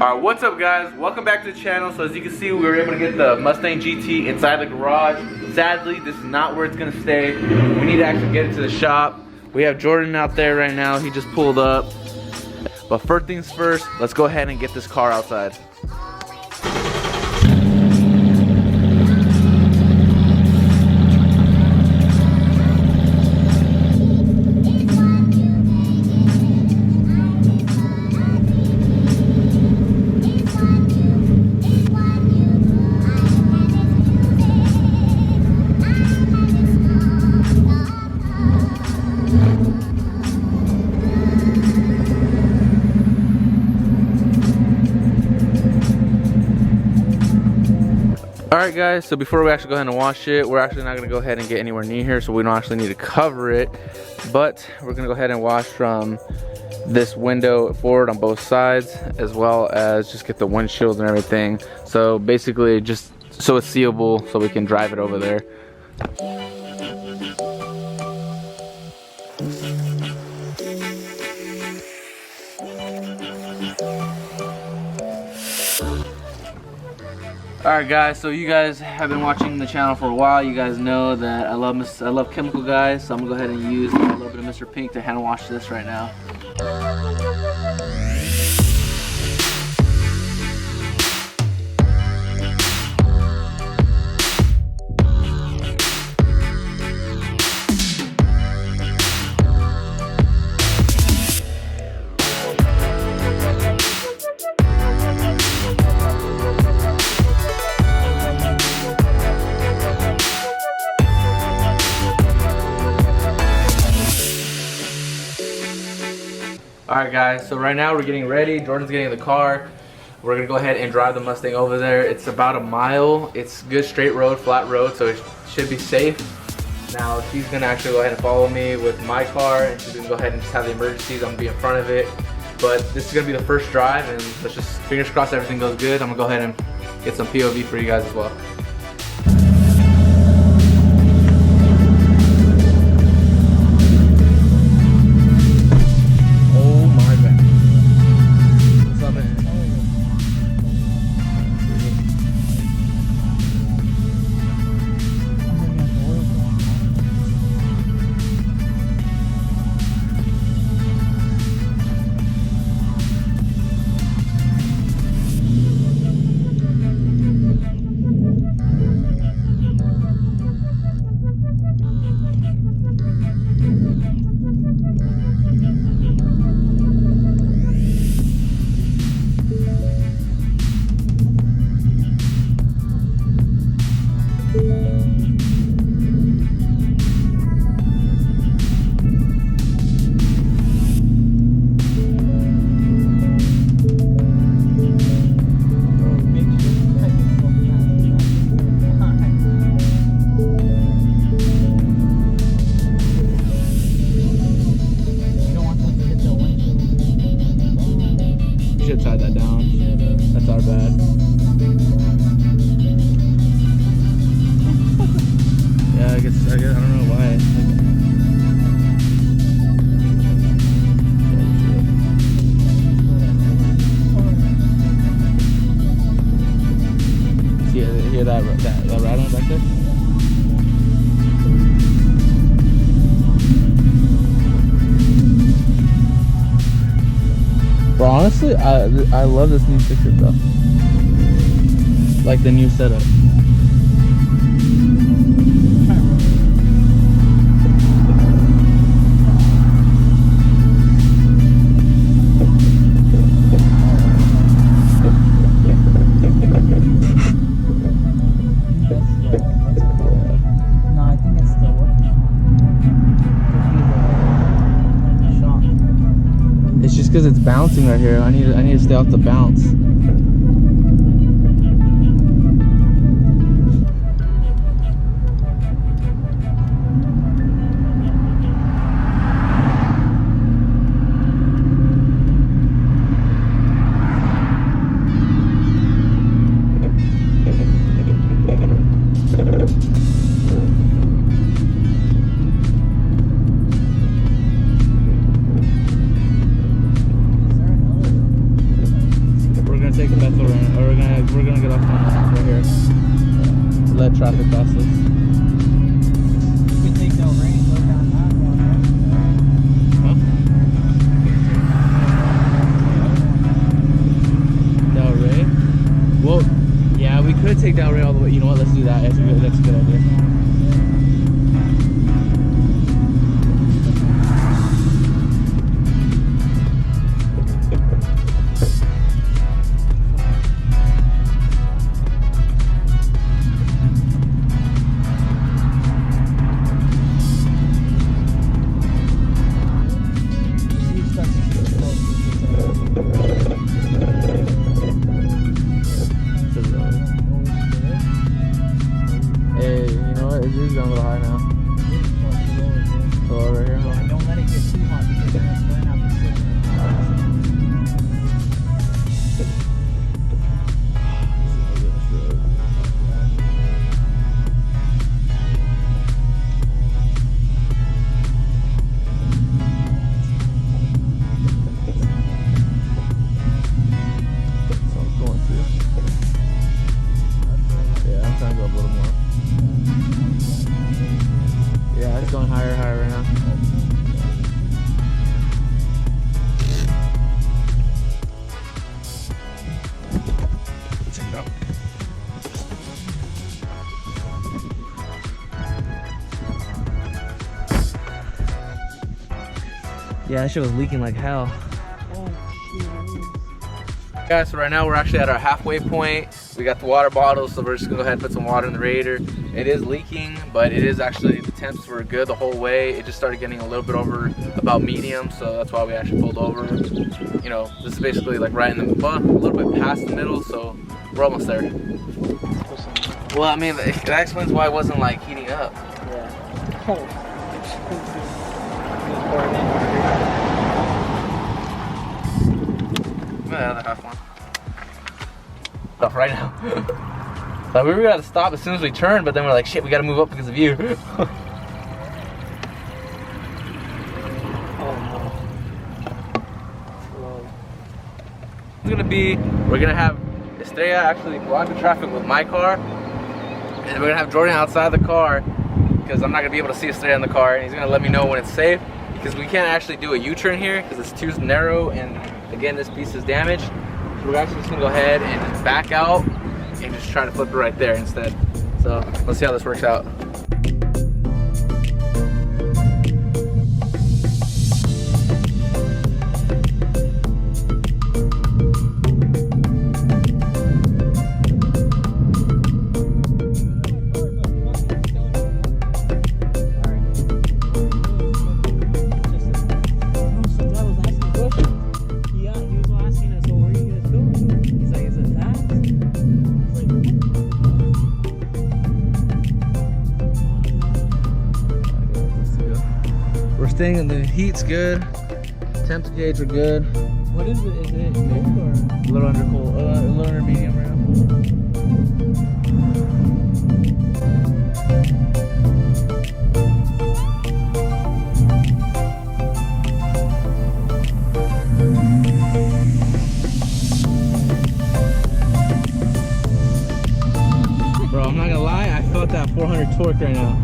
Alright, what's up guys? Welcome back to the channel. So as you can see, we were able to get the Mustang GT inside the garage. Sadly, this is not where it's going to stay. We need to actually get it to the shop. We have Jordan out there right now. He just pulled up. But first things first, let's go ahead and get this car outside. Alright guys, so before we actually go ahead and wash it, we're actually not going to go ahead and get anywhere near here, so we don't actually need to cover it. But we're going to go ahead and wash from this window forward on both sides, as well as just get the windshield and everything. So basically just so it's seeable so we can drive it over there. Alright guys, so you guys have been watching the channel for a while. You guys know that I love chemical guys, so I'm gonna go ahead and use a little bit of Mr. Pink to hand wash this right now. Alright guys, so right now we're getting ready. Jordan's getting in the car. We're gonna go ahead and drive the Mustang over there. It's about a mile. It's good straight road, flat road, so it should be safe. Now she's gonna actually go ahead and follow me with my car, and she's gonna go ahead and just have the emergencies. I'm gonna be in front of it. But this is gonna be the first drive, and let's just fingers crossed everything goes good. I'm gonna go ahead and get some POV for you guys as well. Should tie that down. That's our bad. Yeah, I guess I don't know why. Hear that rattling back there? Bro, honestly, I love this new picture, bro. Like the new setup. It's just because it's bouncing right here. I need to stay off the bounce. that's what we're gonna get off on right here. Let traffic pass us. You can take Del Rey and go down that one, huh? Del Rey? Well, yeah, we could take Del Rey all the way. You know what? Let's do that. That's a good idea. Yeah, that shit was leaking like hell. Oh, shit. Guys, so right now we're actually at our halfway point. We got the water bottles, so we're just gonna go ahead and put some water in the radiator. It is leaking, but it is actually, the temps were good the whole way. It just started getting a little bit over about medium, so that's why we actually pulled over. You know, this is basically like right in the, well, a little bit past the middle, so we're almost there. Well, I mean, that explains why it wasn't like heating up. Yeah. The other half one. Stop right now. So we were gonna stop as soon as we turned, but then we're like, shit, we gotta move up because of you. It's gonna be, we're gonna have Estrella actually block the traffic with my car, and we're gonna have Jordan outside the car because I'm not gonna be able to see Estrella in the car, and he's gonna let me know when it's safe because we can't actually do a U-turn here because it's too narrow, and again, this piece is damaged. So we're actually just gonna go ahead and just back out and just try to flip it right there instead. So let's see how this works out. And the heat's good, temps gauge are good. What is it? Is it cold or? A little under cold, a little under medium right now. Bro, I'm not gonna lie, I felt that 400 torque right now.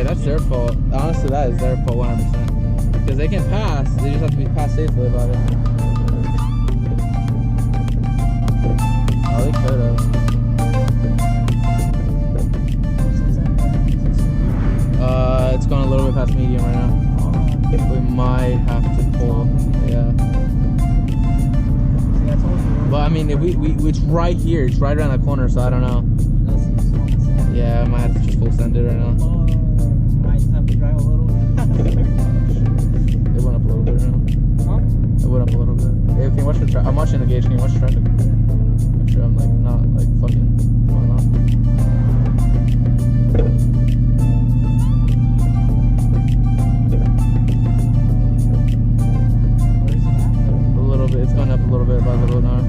That's their fault. Honestly, that is their fault 100%. Because they can pass, they just have to be passed safely about it. Oh, they could have. It's going a little bit past medium right now. We might have to pull. Yeah. But I mean, if it's right here. It's right around the corner, so I don't know. Yeah, I might have to just full send it right now. Drive a little bit. It went up a little bit right now. Huh? It went up a little bit. Hey, can you watch the traffic? I'm watching the gauge. Can you watch the traffic? Make sure I'm like not like fucking going off. Where is it at? A little bit. It's going up a little bit by a little now.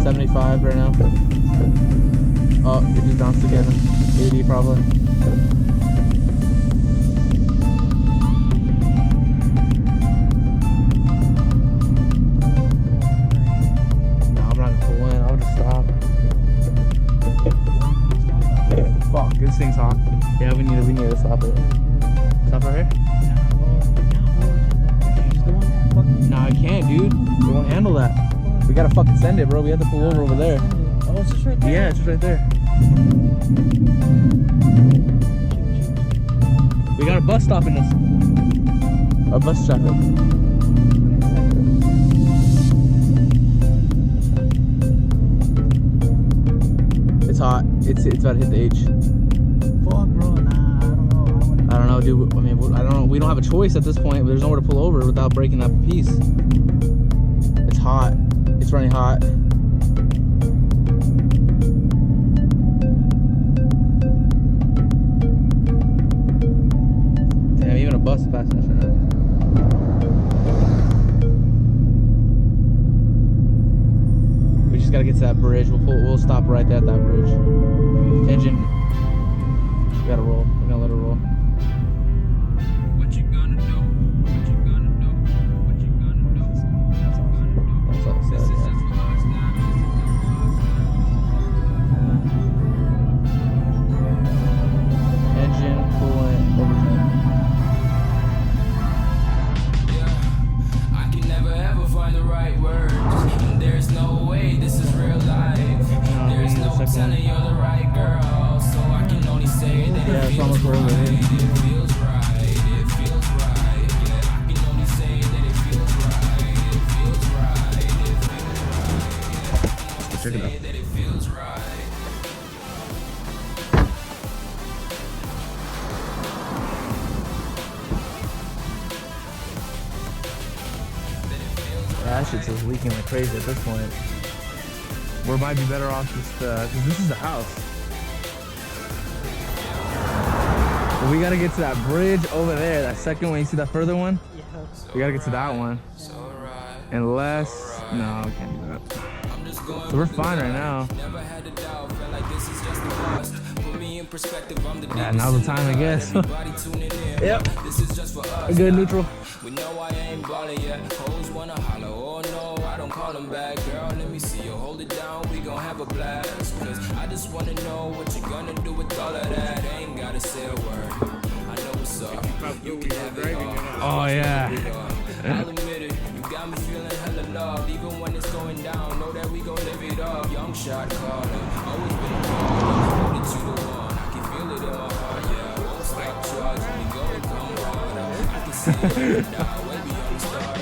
75 right now. Oh. It just bounced again. 80 probably. No, I'm not gonna pull in. I'll just stop. Fuck, this thing's hot. Yeah, we need to stop it. Stop right here? No, I can't, dude. They won't handle that. We gotta fucking send it, bro. We have to pull over there. Oh, it's just right there? Yeah, it's just right there. We got a bus stopping us. A bus traffic. It's hot. It's about to hit the H. Fuck, bro. Nah, I don't know, dude. I mean, I don't know. We don't have a choice at this point. There's nowhere to pull over without breaking that piece. It's hot. It's running hot. Damn, even a bus is passing us right now. We just gotta get to that bridge. We'll stop right there at that bridge. Engine. We gotta roll. We're gonna let it roll. What you gonna do? What you gonna do? What you gonna do? That's all it says, yeah. Engine, coolant, everything. Yeah, I can never ever find the right words. There's no way this is real life. There's no telling you're the right girl. So I can only say that Yeah, it it's feels almost over, right. dude. It feels right. It feels right. Yeah, I can only say that it feels right. It feels right. It feels right. Check it out. Say that it feels right. Yeah, that shit's just leaking like crazy at this point. We might be better off just, cause this is the house. But we gotta get to that bridge over there, that second one. You see that further one? Yeah. We gotta get to that one. So right. Unless, no, we can't do that. So we're fine right now. Never had a doubt, felt like this is just the past. Put me in perspective, I'm the Yeah, now's the time, I guess. Everybody tuning in. Yep. This is just for us. Good neutral. We know I ain't ballin' yet. Hoes wanna holler, oh no, I don't call them back. Girl, let me see you hold it down, we gon' have a blast. Cause I just wanna know what you gonna do with all of that. Ain't gotta say a word. I know what's up. You can have it all. Oh yeah. I'll admit it, you got me feeling hella loved. Even when it's going down, know that we gon' live it up. Young shot caller, always been a baller. Know that you the one, I can feel it in my heart, yeah. Won't stop charging me, go and come harder. I can see it now, way beyond the stars. I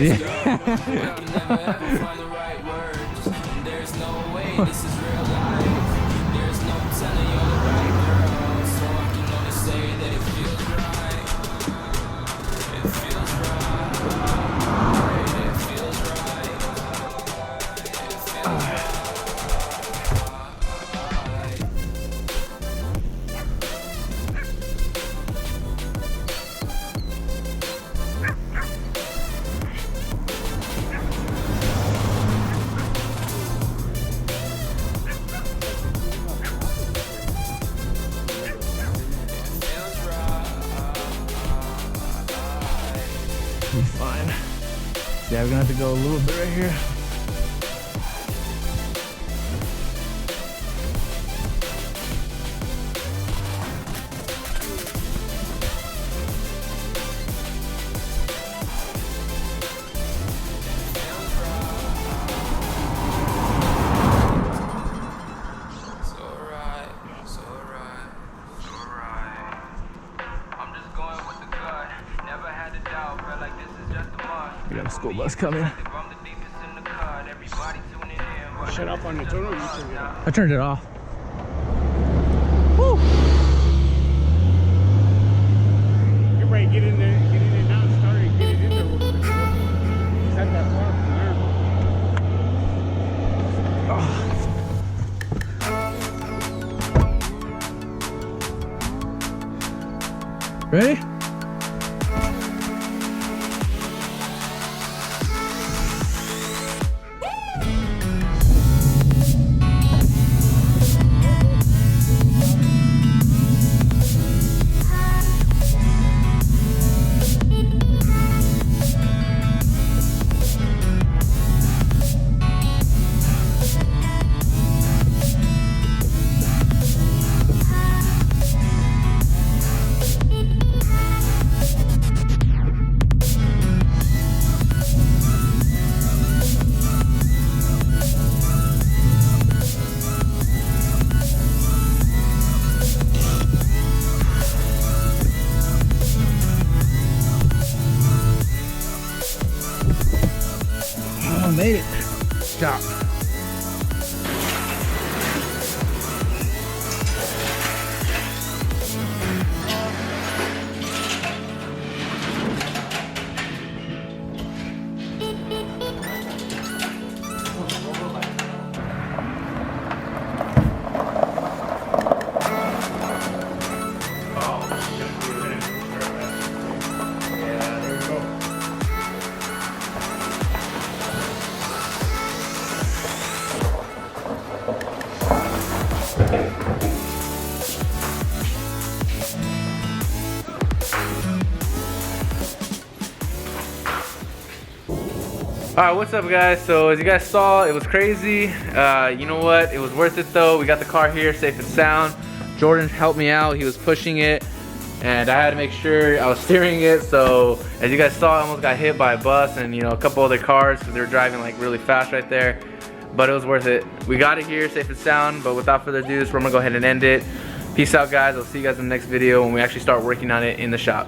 can never ever find the right words. And there's no way this is real life. There's no telling you're the right girl. So I can only say that it feels right. It feels right. It feels right. It feels right. Be fine. Yeah, we're gonna have to go a little bit right here. We got a school bus coming. Shut up on the tunnel. You turn it off. I turned it off. Woo! You're ready. Get in there. Get in there now. Start it. Get it in there. Set that far from there. Ready? made it. Stop. Alright, what's up guys? So as you guys saw, it was crazy. You know what? It was worth it though. We got the car here safe and sound. Jordan helped me out. He was pushing it and I had to make sure I was steering it. So as you guys saw, I almost got hit by a bus and a couple other cars because they were driving like really fast right there. But it was worth it. We got it here safe and sound, but without further ado, so we're gonna go ahead and end it. Peace out guys. I'll see you guys in the next video when we actually start working on it in the shop.